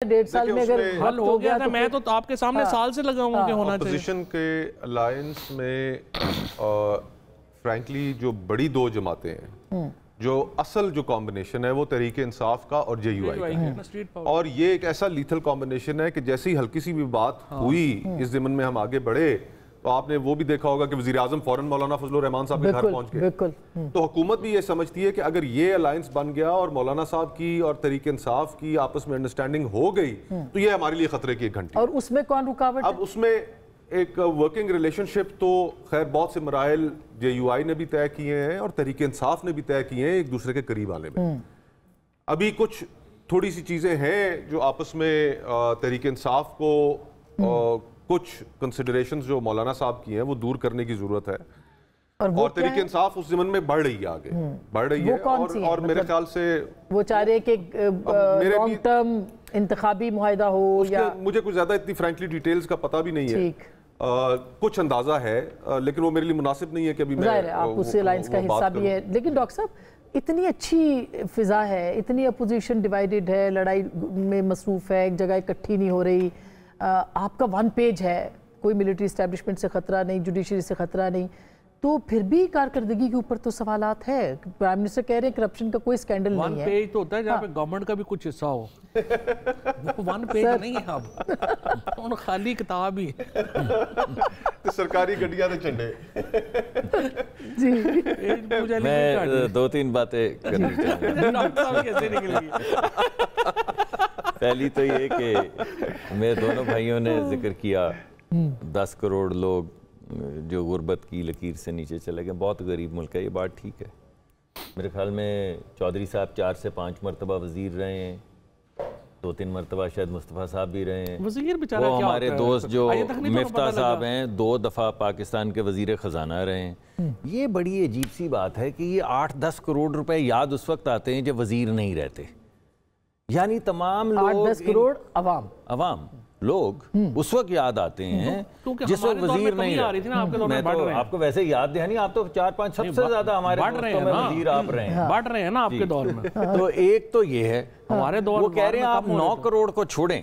1.5 سال میں اگر حل ہو گیا تھا، میں تو آپ کے سامنے سال سے لگا ہوں کہ ہونا چاہیے۔ اپوزیشن کے الائنس میں فرینکلی جو بڑی دو جماعتیں ہیں، جو اصل جو کمبینیشن ہے وہ تحریک انصاف کا اور جے یو آئی کا، اور یہ ایک ایسا لیتھل کمبینیشن ہے کہ جیسے ہی ہلکی سی بھی بات ہوئی اس ضمن میں ہم آگے بڑھے تو آپ نے وہ بھی دیکھا ہوگا کہ وزیراعظم فوراً مولانا فضل الرحمان صاحب کے گھر پہنچ گئے۔ تو حکومت بھی یہ سمجھتی ہے کہ اگر یہ الائنس بن گیا اور مولانا صاحب کی اور تحریک انصاف کی آپس میں انڈرسٹینڈنگ ہو گئی تو یہ ہمارے لیے خطرے کی ایک گھنٹی۔ اور اس میں کون رکاوٹ ہے؟ اب اس میں ایک ورکنگ ریلیشن شپ تو خیر بہت سے مراحل جے یو آئی نے بھی طے کیے ہیں اور تحریک انصاف نے بھی طے کیے ہیں ایک دوسرے کے قریب آنے میں۔ ابھی کچھ تھوڑی سی چیزیں ہیں جو آپس میں تحریک انصاف کو کچھ کنسیڈریشنز جو مولانا صاحب کی ہیں وہ دور کرنے کی ضرورت ہے، اور تحریک انصاف اس زمن میں بڑھ رہی ہے، آگے بڑھ رہی ہے، اور میرے خیال سے وہ چاہ رہے کہ لانگ ٹرم انتخابی معاہدہ ہو، یا مجھے کچھ زیادہ اتنی فرینکلی ڈیٹیلز کا پتہ بھی نہیں ہے، کچھ اندازہ ہے لیکن وہ میرے لیے مناسب نہیں ہے کہ ابھی میں ظاہر ہے آپ اس الائنس کا حصہ بھی ہے۔ لیکن ڈاکٹر صاحب اتنی اچھی فضا ہے، اتنی اپوزیشن ڈیوائیڈڈ ہے، لڑائی میں مصروف ہے، ایک جگہ اکٹھی نہیں ہو رہی، آپ کا 1 پیج ہے، کوئی ملٹری اسٹیبلشمنٹ سے خطرہ نہیں، جوڈیشری سے خطرہ نہیں، تو پھر بھی کارکردگی کے اوپر تو سوالات ہے۔ پرائم منسٹر کہہ رہے ہیں کرپشن کا کوئی سکینڈل نہیں ہے۔ 1 پیج تو ہوتا ہے جہاں پہ گورنمنٹ کا بھی کچھ حصہ ہو، وہ 1 پیج نہیں ہے، اب خالی کتاب ہی سرکاری گڈیاں تے چنڈے۔ میں 2-3 باتیں کرنی چاہوں گا۔ پہلی تو یہ کہ میرے دونوں بھائیوں نے ذکر کیا 10 کروڑ لوگ جو غربت کی لکیر سے نیچے چلے گئے، بہت غریب ملک ہے، یہ بات ٹھیک ہے۔ میرے خیال میں چودھری صاحب 4 سے 5 مرتبہ وزیر رہے ہیں، 2-3 مرتبہ شاید مصطفیٰ صاحب بھی رہے ہیں۔ وہ ہمارے دوست جو مفتاح صاحب ہیں 2 دفعہ پاکستان کے وزیر خزانہ رہے ہیں۔ یہ بڑی عجیب سی بات ہے کہ یہ 8-10 کروڑ روپے یاد اس وقت آتے ہیں جب وزیر نہیں رہتے، یعنی تمام لوگ 8-10 کروڑ عوام لوگ اس وقت یاد آتے ہیں جس وقت وزیر نہیں رہتے۔ میں تو آپ کو ویسے یاد ہے نہیں، آپ تو 4-5 سب سے زیادہ ہمارے دوستوں میں وزیر آپ رہے ہیں، بڑھ رہے ہیں نا آپ کے دور میں۔ تو ایک تو یہ ہے، ہمارے دور وہ کہہ رہے ہیں آپ 9 کروڑ کو چھوڑیں،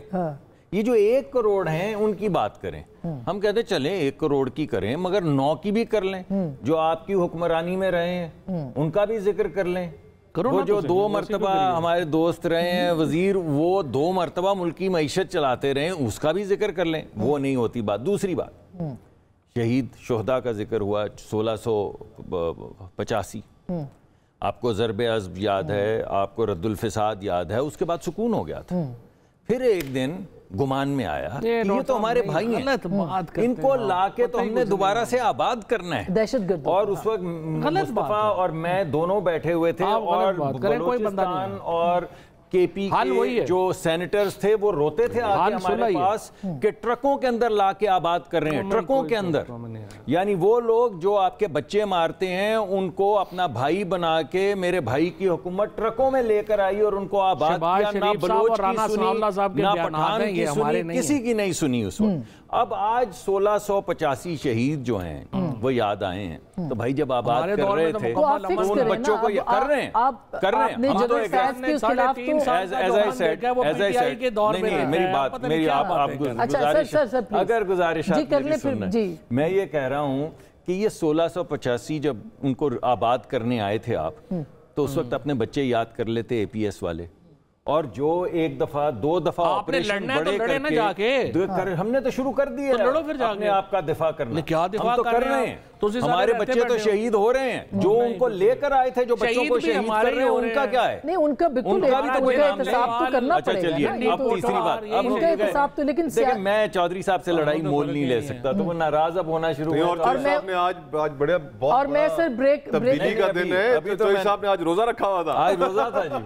یہ جو 1 کروڑ ہیں ان کی بات کریں۔ ہم کہتے ہیں چلیں 1 کروڑ کی کریں مگر 9 کی بھی کر لیں، جو آپ کی حکمرانی میں رہے ہیں ان کا بھی ذکر کر لیں۔ وہ جو 2 مرتبہ ہمارے دوست رہے ہیں وزیر، وہ 2 مرتبہ ملکی معیشت چلاتے رہے ہیں، اس کا بھی ذکر کر لیں، وہ نہیں ہوتی بات۔ دوسری بات، شہید شہداء کا ذکر ہوا 1685، آپ کو ضرب عزب یاد ہے، آپ کو رد الفساد یاد ہے، اس کے بعد سکون ہو گیا تھا۔ پھر ایک دن گمان میں آیا کہ یہ تو ہمارے بھائی ہیں، ان کو لا کے تو ہم نے دوبارہ سے آباد کرنا ہے، دہشت گرد، اور اس وقت مصطفیٰ اور میں دونوں بیٹھے ہوئے تھے، اور بلوچستان اور کے پی کے جو سینیٹرز تھے وہ روتے تھے آگے ہمارے پاس کہ ٹرکوں کے اندر لا کے آباد کر رہے ہیں، ٹرکوں کے اندر، یعنی وہ لوگ جو آپ کے بچے مارتے ہیں ان کو اپنا بھائی بنا کے میرے بھائی کی حکومت ٹرکوں میں لے کر آئی اور ان کو آباد کیا، نہ بلوچ کی سنی نہ پٹھان کی سنی، کسی کی نہیں سنی اس وقت۔ اب آج 1685 شہید جو ہیں وہ یاد آئے ہیں، تو بھائی جب آباد کر رہے تھے تو ان بچوں کو یہ کر ررہے ہیں، ہم تو ایک اگر گزارشات میری سننا، میں یہ کہہ رہا ہوں کہ یہ 1685 جب ان کو آباد کرنے آئے تھے آپ، تو اس وقت اپنے بچے یاد کر لیتے اے پی ایس والے، اور جو 1 دفعہ 2 دفعہ آپریشن بڑے کر کے ہم نے تو شروع کر دیے اپنے آپ کا دفاع کرنا، ہم تو کر رہے ہیں، ہمارے بچے تو شہید ہو رہے ہیں، جو ان کو لے کر آئے تھے جو بچوں کو شہید کر رہے ہیں ان کا کیا ہے؟ نہیں ان کا بالکل احتساب تو کرنا پڑے گا۔ چلیے اب تیسری بات، ان کا احتساب تو، لیکن دیکھیں میں چودھری صاحب سے لڑائی مول نہیں لے سکتا، تو وہ ناراض اب ہونا شروع ہو گیا، آج بڑے اور میں سر بریک تبدیلی کا دن ہے، چودھری صاحب نے آج روزہ رکھا ہوا تھا، آج روزہ تھا جی۔